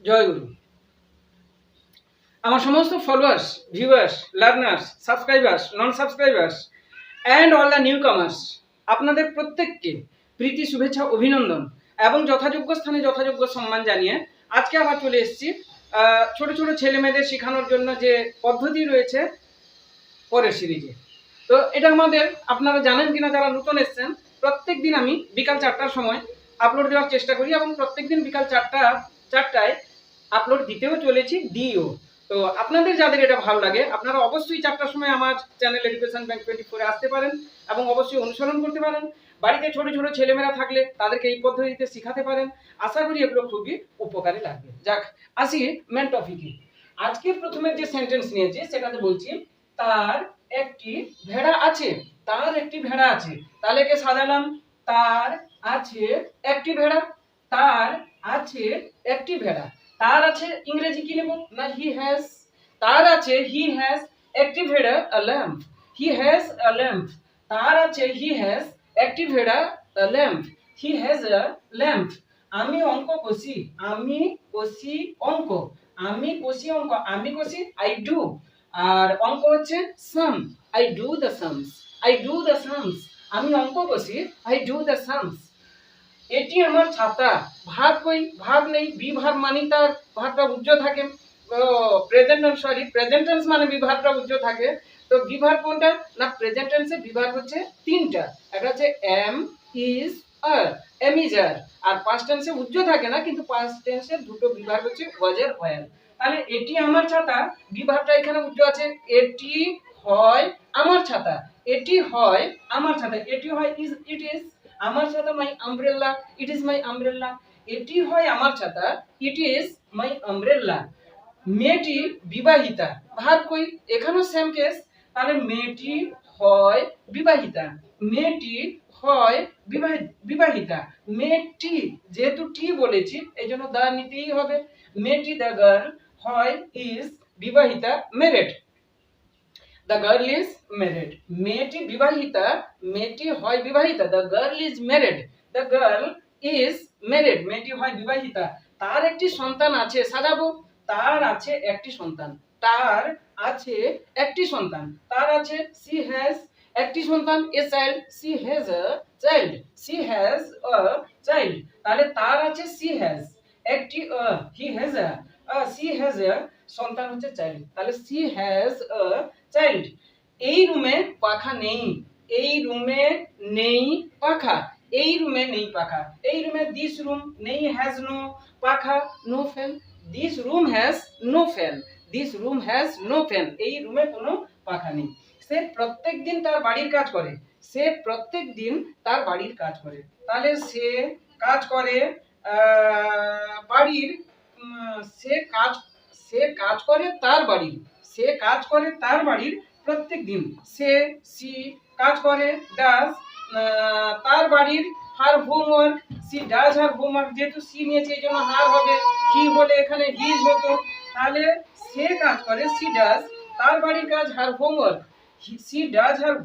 জয় গুরু। আমার সমস্ত followers, viewers, learners, subscribers, non subscribers and all the new কামার্স, আপনাদের প্রত্যেককে প্রীতি, শুভেচ্ছা, অভিনন্দন এবং যথাযোগ্য স্থানে যথাযোগ্য সম্মান জানিয়ে আজকে আবার চলে এসেছি ছোট ছোট ছেলে মেয়েদের শেখানোর জন্য যে পদ্ধতি রয়েছে পরের সিরিজে। তো এটা আমাদের, আপনারা জানেন কিনা যারা নতুন এসছেন, প্রত্যেক দিন আমি বিকাল 4টার সময় আপলোড দেওয়ার চেষ্টা করি এবং প্রত্যেক দিন বিকাল 4টায় আপলোড দিতেও চলেছি, দিও। তো আপনাদের যাদের এটা ভালো লাগে আপনারা অবশ্যই 4টার সময় আমার চ্যানেল এডুকেশন ব্যাংক 24 আসতে পারেন এবং অবশ্যই অনুসরণ করতে পারেন। বাড়িতে ছোট ছোট ছেলেমেয়েরা থাকলে তাদেরকে এই পদ্ধতিতে শেখাতে পারেন। আশা করি এগুলো খুবই উপকারে লাগবে। যাক, আসি মেন টপিকে। আজকে প্রথমে যে সেন্টেন্স নিয়েছি সেটাতে বলছি তার একটি ভেড়া আছে। তার একটি ভেড়া আছে, তাহলে কে সাজালাম? তার আছে একটি ভেড়া। তার আছে একটি ভেড়া। তার আছে ইংরেজি কি নেব না? He has. তার আছে হি হ্যাজ একটি ভেড়া, a lamp. He has a lamp. তার আছে হি হ্যাজ একটি ভেড়া, a lamp. He has a lamp. আমি অঙ্ক কষি। আমি কষি অঙ্ক। আমি কষি অঙ্ক। আমি কষি আই ডু। আর অঙ্ক হচ্ছে sum. I do the sums. I do the sums. আমি অঙ্ক কষি, আই ডু দ্য সামস। এটি আমার ছাতা। ভাব কই? ভাব নেই। বি ভাব মানে তার ভাবটা উজ্জ্ব থাকে। প্রেজেন্ট টেন্স মানে বিভাগটা উজ্জ্ব থাকে। তো বিভাগ কোনটা? না প্রেজেন্ট টেন্সে বিভাগ হচ্ছে তিনটা। একটা হচ্ছে am, is, are. Am is are. আর পাস্ট টেন্সে উজ্জ্ব থাকে না, কিন্তু পাস্ট টেন্সের দুটো বিভাগ হচ্ছে ওয়াজ আর ওয়ার। তাহলে এটি আমার ছাতা, বিভাগটা এখানে উজ্জ্ব আছে। এটি হয় আমার ছাতা। এটি হয় আমার ছাতা। এটি হয় ইজ, ইট ইজ। আমার ছাতা my umbrella, it is my umbrella. এটি হয় আমার ছাতা, ইট ইজ মাই আমব্রেলা। মেয়েটি বিবাহিতা। ভাব কই? এখানেও সেম কেস। তাহলে মেয়েটি হয় বিবাহিতা। মেয়েটি হয় বিবাহিতা। মেয়েটি, যেহেতু টি বলেছি এই জন্য দা নিতেই হবে। মেয়েটি, দ্য গার্ল, হয় ইজ বিবাহিতা, married. The girl is married. মেয়েটি বিবাহিতা, মেয়েটি হয় বিবাহিতা। The girl is married. The girl is married. মেয়েটি হয় বিবাহিতা। তার একটি সন্তান আছে। সাজাবো। তার আছে একটি সন্তান। তার আছে একটি সন্তান। তার আছে সি হ্যাজ একটি সন্তান, a child. She has a child. She has a child. তাহলে তার আছে সি হ্যাজ একটি, হি হ্যাজ আ, সি হ্যাজ আ সন্তান হচ্ছে চাইল্ড। তাহলে সি হ্যাজ আ চাইল্ড। এই রুমে পাখা নেই। এই রুমে নেই পাখা। এই রুমে নেই পাখা। এই রুমে, দিস রুম, নেই, has no pakha, no fan. This room has no fan. This room has no fan. এই রুমে কোনো পাখা নেই। সে প্রত্যেক দিন তার বাড়ির কাজ করে। সে প্রত্যেক দিন তার বাড়ির কাজ করে। তাহলে সে কাজ করে বাড়ির, সে কাজ করে তার বাড়ির। সে কাজ করে তার বাড়ির প্রত্যেক দিন। সে, সি কাজ করে, ডাজ তার বাড়ির, her homework. She does her homework. যেহেতু সি নিয়েছে এই জন্য হার হবে। হি বলে এখানে হিজ হতো। তাহলে সে কাজ করে, সি ডাজ তার বাড়ির কাজ, her homework. She does her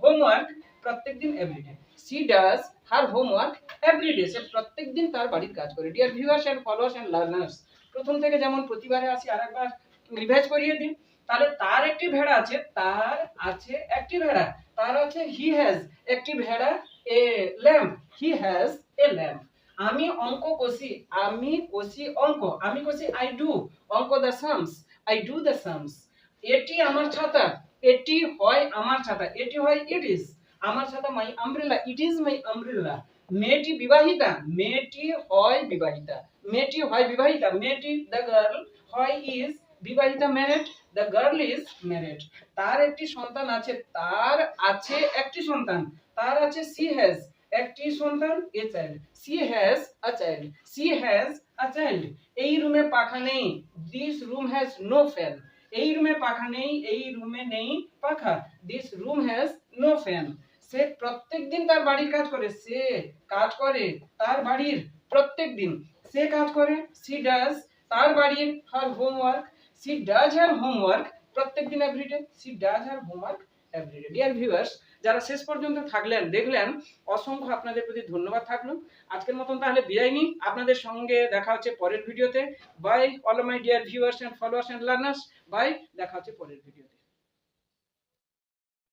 homework প্রত্যেক দিন, everyday. She does her homework everyday. সে প্রত্যেক দিন তার বাড়ির কাজ করে। Dear viewers and followers and learners, প্রথম থেকে যেমন প্রতিবারে আসি আরেকবার রিভাইজ করিয়ে দিই। তাহলে তার একটি ভেড়া আছে। তার আছে একটি ভেড়া। তার আছে হি হ্যাজ একটি ভেড়া, a lamp. He has a lamp. আমি অঙ্ক কষি। আমি কষি অঙ্ক। আমি কষি আই ডু অঙ্ক, the sums. I do the sums. এটি আমার ছাতা। এটি হয় আমার ছাতা। এটি হয় ইট ইজ আমার ছাতা, my umbrella. It is my umbrella. মেয়েটি বিবাহিতা। মেয়েটি হয় বিবাহিতা। মেয়েটি হয় বিবাহিতা। মেয়েটি, দ্য গার্ল, হয় ইজ বিবাহিতা, married. The girl is married. তার একটি সন্তান আছে। তার আছে একটি সন্তান। তার আছে সি হ্যাজ একটি সন্তান, a child. She has a child. She has a child. এই রুমে পাখা নেই। This room has no fan. এই রুমে পাখা নেই। এই রুমে নেই পাখা। This room has no fan. সে প্রত্যেক দিন তার বাড়ির কাজ করে। সে কাজ করে তার বাড়ির প্রত্যেক দিন। সে কাজ করে, সি ডাজ তার বাড়ির, her homework. She does her homework প্রত্যেক দিন, everyday. She does her homework everyday. Dear viewers, যারা শেষ পর্যন্ত থাকলেন, দেখলেন, অসংখ্য আপনাদের প্রতি ধন্যবাদ থাকলো। আজকের মতন তাহলে বিদায় নিই। আপনাদের সঙ্গে দেখা হচ্ছে পরের ভিডিওতে। Bye all my dear viewers and followers and learners. Bye, দেখা হচ্ছে পরের ভিডিওতে।